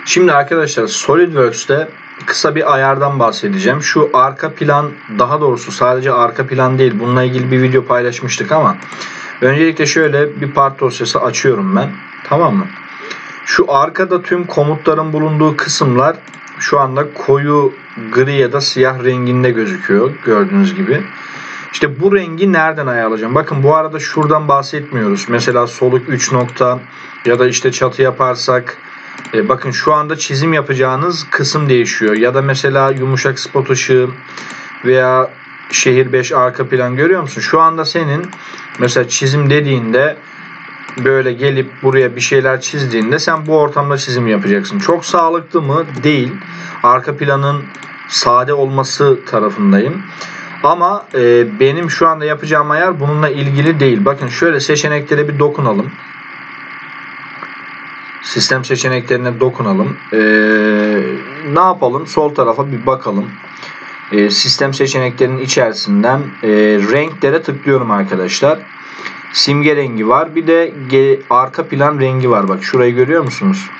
Şimdi arkadaşlar SolidWorks'te kısa bir ayardan bahsedeceğim. Şu arka plan, daha doğrusu sadece arka plan değil. Bununla ilgili bir video paylaşmıştık ama öncelikle şöyle bir part dosyası açıyorum ben. Tamam mı? Şu arkada tüm komutların bulunduğu kısımlar şu anda koyu gri ya da siyah renginde gözüküyor. Gördüğünüz gibi. İşte bu rengi nereden ayarlayacağım? Bakın bu arada şuradan bahsetmiyoruz. Mesela soluk 3 nokta ya da işte çatı yaparsak bakın şu anda çizim yapacağınız kısım değişiyor. Ya da mesela yumuşak spot ışığı veya şehir 5 arka plan görüyor musun? Şu anda senin mesela çizim dediğinde böyle gelip buraya bir şeyler çizdiğinde sen bu ortamda çizim yapacaksın. Çok sağlıklı mı? Değil. Arka planın sade olması tarafındayım. Ama benim şu anda yapacağım ayar bununla ilgili değil. Bakın şöyle seçeneklere bir dokunalım. Sistem seçeneklerine dokunalım. Ne yapalım? Sol tarafa bir bakalım. Sistem seçeneklerinin içerisinden renklere tıklıyorum arkadaşlar. Simge rengi var. Bir de arka plan rengi var. Bak şurayı görüyor musunuz?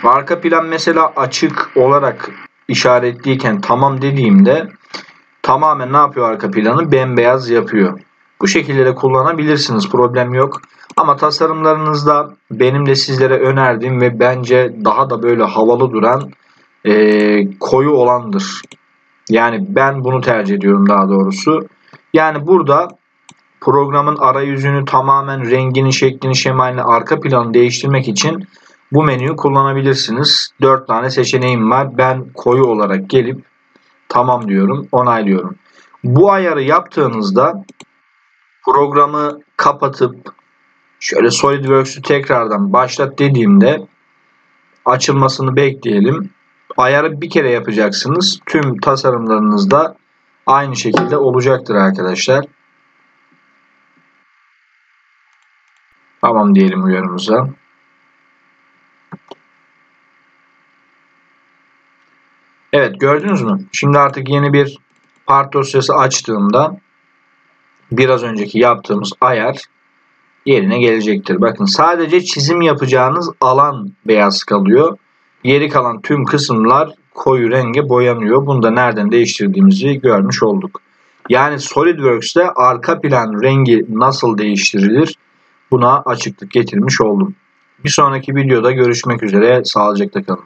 Arka plan mesela açık olarak işaretliyken tamam dediğimde tamamen ne yapıyor arka planı? Bembeyaz yapıyor. Bu şekilde de kullanabilirsiniz. Problem yok. Ama tasarımlarınızda benim de sizlere önerdiğim ve bence daha da böyle havalı duran koyu olandır. Yani ben bunu tercih ediyorum daha doğrusu. Yani burada programın arayüzünü tamamen rengini, şeklini, şemalini, arka planı değiştirmek için bu menüyü kullanabilirsiniz. 4 tane seçeneğim var. Ben koyu olarak gelip tamam diyorum, onaylıyorum. Bu ayarı yaptığınızda programı kapatıp şöyle SolidWorks'ü tekrardan başlat dediğimde açılmasını bekleyelim. Ayarı bir kere yapacaksınız. Tüm tasarımlarınızda aynı şekilde olacaktır arkadaşlar. Tamam diyelim uyarımıza. Evet, gördünüz mü? Şimdi artık yeni bir part dosyası açtığımda biraz önceki yaptığımız ayar yerine gelecektir. Bakın sadece çizim yapacağınız alan beyaz kalıyor. Geri kalan tüm kısımlar koyu renge boyanıyor. Bunu da nereden değiştirdiğimizi görmüş olduk. Yani SolidWorks'te arka plan rengi nasıl değiştirilir? Buna açıklık getirmiş oldum. Bir sonraki videoda görüşmek üzere. Sağlıcakla kalın.